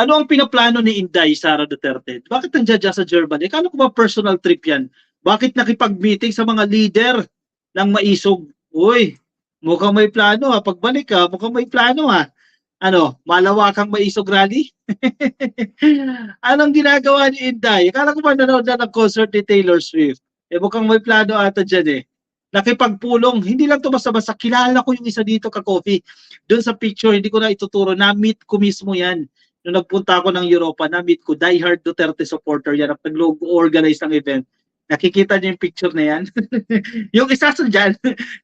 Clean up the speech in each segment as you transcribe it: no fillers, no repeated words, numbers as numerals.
Ano ang pinaplano ni Inday Sara Duterte? Bakit nandiyan dyan sa Germany? Kala ko ba personal trip yan? Bakit nakipag-meeting sa mga leader ng maisog? Uy, mukhang may plano ha. Pagbalik ha, mukhang may plano ha. Ano, malawakang maisog rally? Anong ginagawa ni Inday? Kala ko ba nanood na ng concert ni Taylor Swift? Eh mukhang may plano ata dyan eh. Nakipagpulong, hindi lang to basta-basta. Kilala ko yung isa dito ka-coffee. Doon sa picture, hindi ko na ituturo. Na-meet ko mismo yan. Nung nagpunta ako ng Europa, na-meet ko. Die-hard Duterte supporter yan. Nag-organize ng event. Nakikita niyo yung picture na yan? yung isa sa dyan,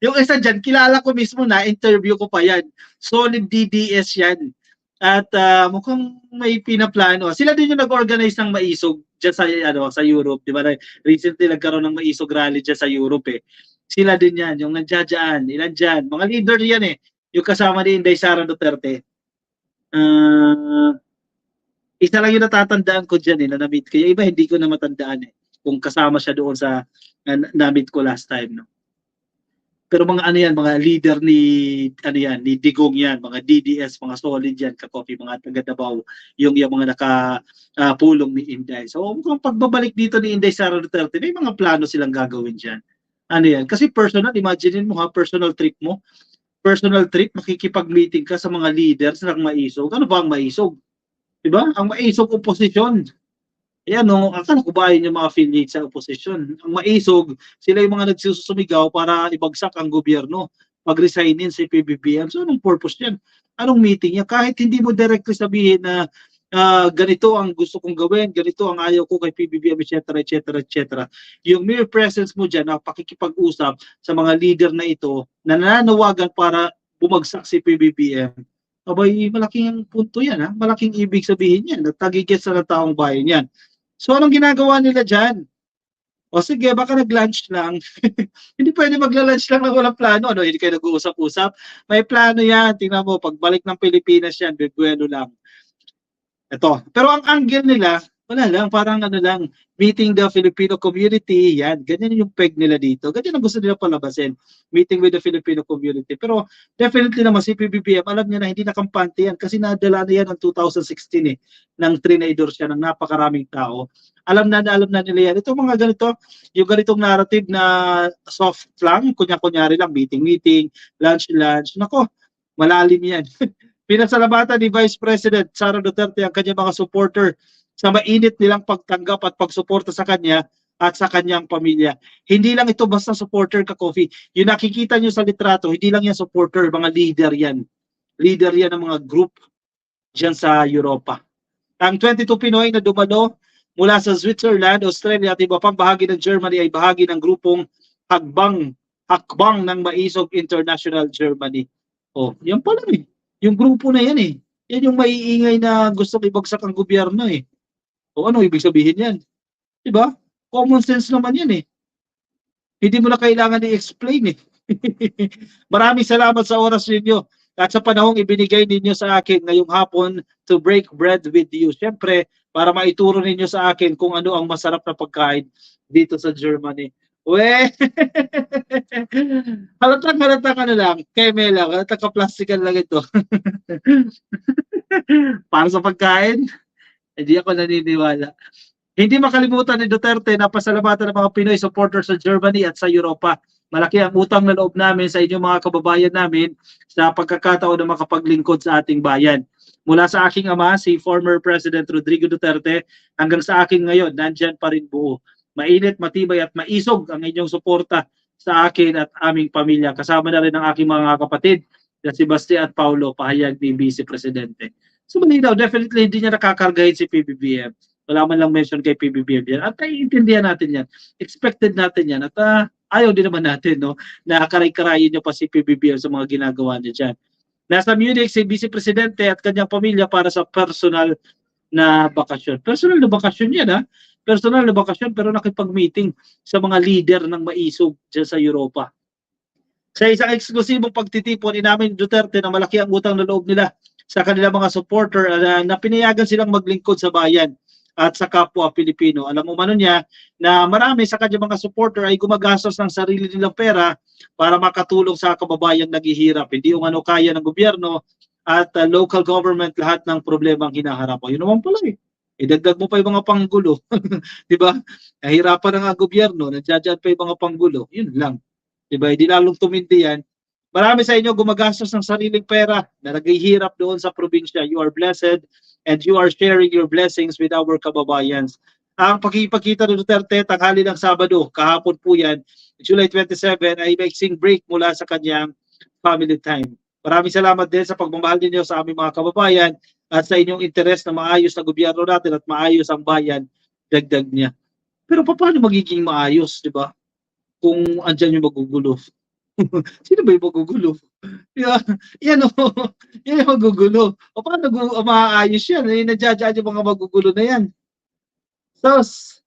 yung isa dyan, kilala ko mismo na, interview ko pa yan. Solid DDS yan. At mukhang may pinaplano. Sila din yung nag-organize ng maisog dyan sa Europe. Di ba? Recently nagkaroon ng maisog rally dyan sa Europe eh. Sila din yan, yung nandiyan, ilan dyan. Mga leader yan eh. Yung kasama ni Inday Sara Duterte. Isa lang yung natatandaan ko dyan eh, na na-meet ko. Yung iba hindi ko na matandaan eh. Kung kasama siya doon sa na-meet ko last time. No? Pero mga ano yan, mga leader ni ni Digong yan, mga DDS, mga solid yan, ka-coffee, mga taga-Davao, yung mga nakapulong ni Inday. So kung pagbabalik dito ni Inday Sara Duterte, may mga plano silang gagawin dyan. Ano yan? Kasi personal, imagine mo ha, personal trip mo. Personal trip, makikipag-meeting ka sa mga leaders ng maisog. Ano ba ang maisog? Diba? Ang maisog oposisyon. Ayan, no, akala ko ba yun yung mga affiliates sa opposition. Ang maisog, sila yung mga nagsusumigaw para ibagsak ang gobyerno. Mag-resignin si PBBM. So, anong purpose yan? Anong meeting yan? Kahit hindi mo directly sabihin na ganito ang gusto kong gawin, ganito ang ayaw ko kay PBBM, etc., etc., etc. Yung mere presence mo dyan, na pakikipag-usap sa mga leader na ito, na nananawagan para bumagsak si PBBM, abay, malaking punto yan, ha? Malaking ibig sabihin yan. Nagtagigit sa taong bayan yan. So, anong ginagawa nila dyan? O sige, baka nag-lunch lang. Hindi pwede magla-lunch lang na walang plano. Ano, hindi kayo nag-uusap-usap. May plano yan. Tingnan mo, pagbalik ng Pilipinas yan, bebueno lang. Ito. Pero ang angle nila, wala lang, parang ano lang, meeting the Filipino community, yan. Ganyan yung peg nila dito. Ganyan ang gusto nila palabasin. Meeting with the Filipino community. Pero definitely naman si PBBM, alam niya na hindi nakampante yan kasi nadala na yan ng 2016 eh, nang trinidor siya ng napakaraming tao. Alam na nila yan. Ito mga ganito, yung ganitong narrative na soft lang, kunya-kunyari lang, meeting, lunch. Nako, malalim yan. Pinasalamatan ni Vice President Sara Duterte ang kanyang mga supporter sa mainit nilang pagtanggap at pagsuporta sa kanya at sa kanyang pamilya. Hindi lang ito basta supporter ka-coffee. Yung nakikita nyo sa litrato, hindi lang yan supporter, mga leader yan. Leader yan ng mga group dyan sa Europa. Ang 22 Pinoy na dumalo mula sa Switzerland, Australia at iba pang bahagi ng Germany ay bahagi ng grupong Hakbang ng Maisog International Germany. Oh, yan pala eh. Yung grupo na yan eh. Yan yung maiingay na gusto ibagsak ang gobyerno eh. O ano ibig sabihin yan? Diba? Common sense naman yan eh. Hindi mo na kailangan i-explain eh. Maraming salamat sa oras ninyo at sa panahong ibinigay ninyo sa akin ngayong hapon to break bread with you. Siyempre, para maituro ninyo sa akin kung ano ang masarap na pagkain dito sa Germany. We! halatang ano lang, keme lang, halatang ka-plastikan lang ito. Para sa pagkain, hindi ako naniniwala. Hindi makalimutan ni Duterte na pasalamatan ng mga Pinoy supporters sa Germany at sa Europa. Malaki ang utang na loob namin sa inyong mga kababayan namin sa pagkakataon na makapaglingkod sa ating bayan. Mula sa aking ama, si former President Rodrigo Duterte, hanggang sa akin ngayon, nandyan pa rin buo. Mainit, matibay at maisog ang inyong suporta sa akin at aming pamilya. Kasama na rin ang aking mga kapatid na si Basti at Paulo, pahayag ni Vice Presidente. So malinaw, definitely hindi niya nakakargahin si PBBM. Wala man lang mention kay PBBM yan. At naiintindihan natin yan. Expected natin yan. At ayaw din naman natin no, na karay-karayin niya pa si PBBM sa mga ginagawa niya dyan. Nasa Munich si Vice Presidente at kanyang pamilya para sa personal na bakasyon. Personal na bakasyon yan ha. Personal na bakasyon pero nakipag-meeting sa mga leader ng maisog dyan sa Europa. Sa isang eksklusibong pagtitipon, inamin Duterte na malaki ang utang na loob nila sa kanilang mga supporter na pinayagan silang maglingkod sa bayan at sa kapwa Pilipino. Alam mo man niya na marami sa kanyang mga supporter ay gumagastos ng sarili nilang pera para makatulong sa kababayang naghihirap. Hindi yung ano kaya ng gobyerno at local government lahat ng problema ang hinaharap. O, yun naman pala eh. Idagdag mo pa yung mga panggulo. Di ba? Nahirapan ng gobyerno, nandiyan pa yung mga panggulo. Yun lang. Di ba? Hindi lalong tumindi yan. Marami sa inyo gumagastos ng sariling pera na naghihirap doon sa probinsya. You are blessed and you are sharing your blessings with our kababayans. Ang pagkipagkita ni Duterte tanghali ng Sabado, kahapon po yan, July 27, ay mixing break mula sa kanyang family time. Maraming salamat din sa pagmamahal ninyo sa aming mga kababayan at sa inyong interes na maayos na gobyerno natin at maayos ang bayan, dagdag niya. Pero paano magiging maayos, di ba? Kung andyan yung magugulo. Sino ba yung magugulo? Yeah, yan o, yan yung magugulo. O paano maayos yan? Eh, nadjadyan yung mga magugulo na yan. Sos,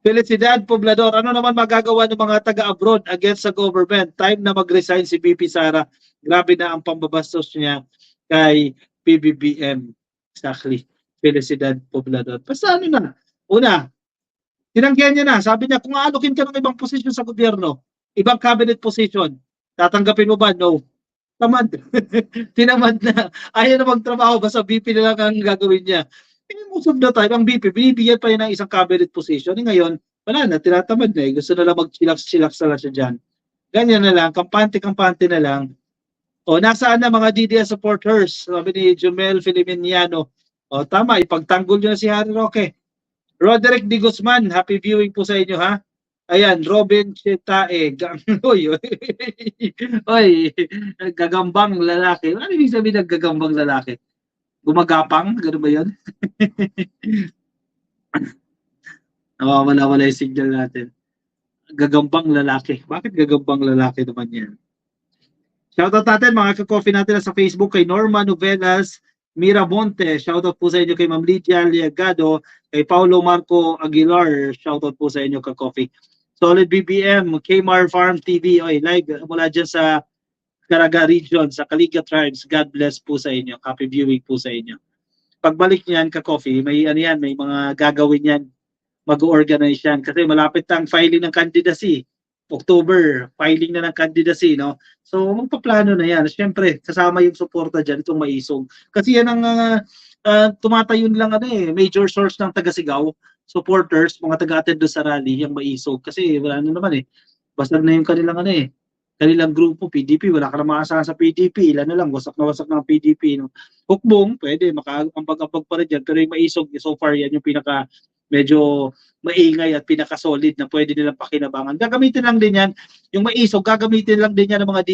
Felicidad Poblador, ano naman magagawa ng mga taga-abroad against sa government? Time na mag-resign si BP Sara. Grabe na ang pambabastos niya kay PBBM. Exactly. Felicidad Poblador. Basta ano na? Una, tinanggihan niya na. Sabi niya, kung aalukin ka ng ibang posisyon sa gobyerno, ibang cabinet position, tatanggapin mo ba? No. Tamad. Tinamad na. Ayaw na magtrabaho. Basta BP na lang ang gagawin niya. Most of the time, ang BP, binibigyan pa yun ng isang cabinet position. Ngayon, wala na, tinatamad na eh. Gusto na lang mag-chillax-chillax na lang siya dyan. Ganyan na lang, kampante-kampante na lang. O, nasaan na mga DDS supporters? Sabi ni Jumel Filimeniano. O, tama, ipagtanggol nyo na si Harry Roque. Roderick D. Guzman, happy viewing po sa inyo, ha? Ayan, Robin Chetae. Oy, oy, gagambang lalaki. Ano ibig sabihin ng gagambang lalaki? Gumagapang? Gano'n ba yun? Nawawala-wala yung signal natin. Gagambang lalaki. Bakit gagambang lalaki naman yan? Shoutout natin mga ka-coffee natin sa Facebook kay Norma Novelas Miramonte. Shoutout po sa inyo kay Ma'am Lydia Liagado, kay Paulo Marco Aguilar. Shoutout po sa inyo ka-coffee. Solid BBM, Kmar Farm TV. Oy, live mula dyan sa Caraga Region, sa Caliga Tribes. God bless po sa inyo. Happy viewing po sa inyo. Pagbalik niyan ka-coffee, may ano yan, may mga gagawin yan. Mag-organize yan. Kasi malapit ang filing ng candidacy. October, filing na ng candidacy, no? So, magpaplano na yan. Siyempre, kasama yung suporta dyan, itong maisog. Kasi yan ang tumatayon lang, major source ng taga-Sigaw, supporters, mga taga-attend doon sa rally, yung maisog. Kasi wala na naman Basag na yung kanilang kanilang grupo, PDP, wala ka na maasahan sa PDP, ilan na lang, wasak na wasak ng PDP, no? Hukbong, pwede, makaambag-ambag pa rin dyan, pero yung maisog, so far, yan yung pinaka, medyo maingay at pinaka-solid na pwede nilang pakinabangan. Gagamitin lang din yan, yung maisog, gagamitin lang din yan ng mga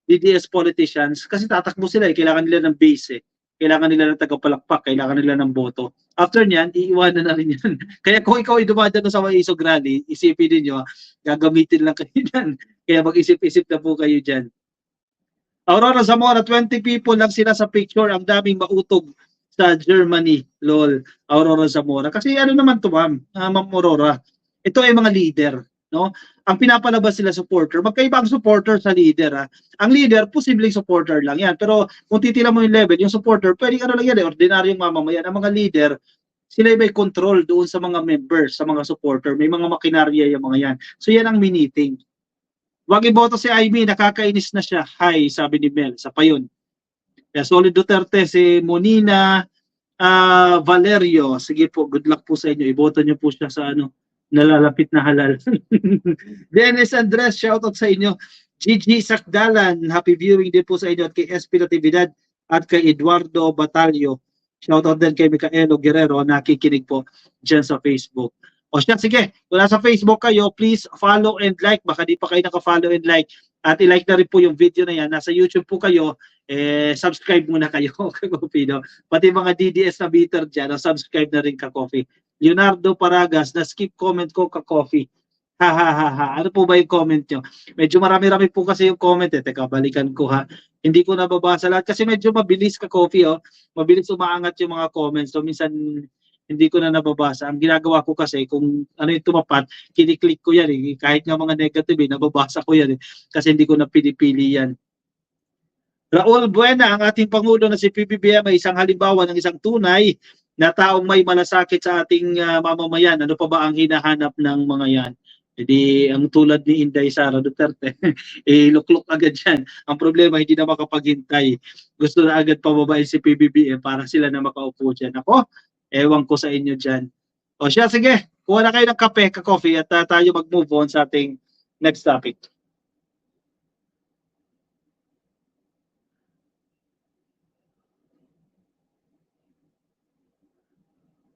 DDS politicians, kasi tatakbo sila, kailangan nila ng base, kailangan nila ng tagapalakpak, kailangan nila ng boto. After nyan, iiwanan na rin yan. Kaya kung ikaw ay dumadaan sa maisog rally, isipin ninyo, gagamitin lang kayo dyan. Kaya mag-isip-isip na po kayo dyan. Aurora Zamora, 20 people lang sila sa picture. Ang daming mautog sa Germany. Lol, Aurora Zamora. Kasi ano naman to, Ma'am Aurora? Ito ay mga leader, no? Ang pinapalabas sila supporter. Magkaiba ang supporter sa leader, ha? Ang leader, posibleng supporter lang yan. Pero kung titila mo yung level, yung supporter, pwedeng ano lang yan, ordinaryong mamamayan. Ang mga leader, sila may control doon sa mga members, sa mga supporter. May mga makinarya yung mga yan. So yan ang miniting. Wag iboto si Amy, nakakainis na siya. Hi, sabi ni Mel, sa payon. Kaya solid Duterte, si Monina Valerio. Sige po, good luck po sa inyo. Iboto niyo po siya sa nalalapit na halal. Dennis Andres, shoutout sa inyo. Gigi Sakdalan, happy viewing din po sa inyo. At kay SP Natividad at kay Eduardo Batalio. Shoutout din kay Micaelo Guerrero, nakikinig po dyan sa Facebook. O siya, sige, kung nasa Facebook kayo, please follow and like. Baka di pa kayo naka-follow and like. At i-like na rin po yung video na yan. Nasa YouTube po kayo, subscribe muna kayo, ka-coffee, no? Pati mga DDS na bitter dyan, subscribe na rin ka-coffee. Leonardo Paragas, na-skip comment ko ka-coffee. Ha ha ha ha. Ano po ba yung comment nyo? Medyo marami-rami po kasi yung comment Teka, balikan ko ha. Hindi ko nababasa lahat kasi medyo mabilis ka-coffee, Mabilis umaangat yung mga comments. So minsan hindi ko na nababasa. Ang ginagawa ko kasi, kung ano yung tumapat, kiniklik ko yan. Kahit nga mga negative, nababasa ko yan. Kasi hindi ko na pinipili yan. Raul Buena, ang ating Pangulo na si PBBM ay isang halimbawa ng isang tunay na taong may malasakit sa ating mamamayan. Ano pa ba ang hinahanap ng mga yan? Hindi ang tulad ni Inday Sara Duterte, luklok agad yan. Ang problema, hindi na makapaghintay. Gusto na agad pababain si PBBM para sila na makaupo dyan. Ako, ewan ko sa inyo dyan. O siya, sige, kuha na kayo ng kape, ka-coffee at tayo mag-move on sa ating next topic.